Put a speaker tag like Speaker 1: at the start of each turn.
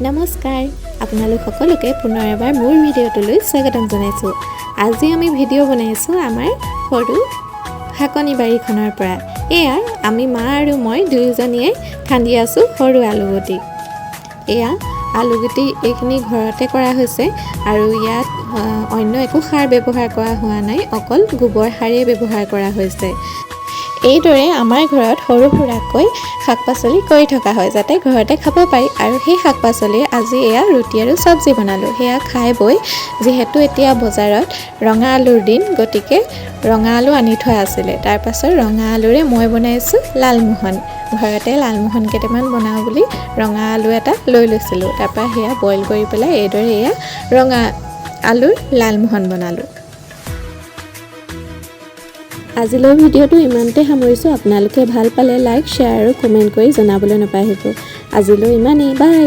Speaker 1: নমস্কাৰ আপোনালোক সকলোকে পুনৰ এবাৰ মোৰ ভিডিঅ'টোলৈ স্বাগতম জনাইছোঁ। আজি আমি ভিডিঅ' বনাইছোঁ আমাৰ সৰু শাকনি বাৰীখনৰ পৰা। এয়া আমি মা আৰু মই দুয়োজনীয়ে খান্দি আছোঁ সৰু আলুগুটি। এয়া আলুগুটি এইখিনি ঘৰতে কৰা হৈছে আৰু ইয়াত অন্য একো সাৰ ব্যৱহাৰ কৰা হোৱা নাই, অকল গোবৰ সাৰেই ব্যৱহাৰ কৰা হৈছে। এইদৰে আমাৰ ঘৰত সৰু সুৰাকৈ শাক পাচলি কৰি থকা হয় যাতে ঘৰতে খাব পাৰি। আৰু সেই শাক পাচলি আজি এয়া ৰুটি আৰু চব্জি বনালোঁ। সেয়া খাই বৈ যিহেতু এতিয়া বজাৰত ৰঙা আলুৰ দিন, গতিকে ৰঙা আলু আনি থোৱা আছিলে। তাৰপাছত ৰঙা আলুৰে মই বনাইছোঁ লালমোহন। ঘৰতে লালমোহন কেইটামান বনাওঁ বুলি ৰঙা আলু এটা লৈ লৈছিলোঁ। তাৰপৰা সেয়া বইল কৰি পেলাই এইদৰে এয়া ৰঙা আলুৰ লালমোহন বনালোঁ। আজিলৈ ভিডিঅ'টো ইমানতে সামৰিছোঁ। আপোনালোকে ভাল পালে লাইক, শ্বেয়াৰ আৰু কমেণ্ট কৰি জনাবলৈ নাপাহৰিব। আজিলৈ ইমানেই, বাই।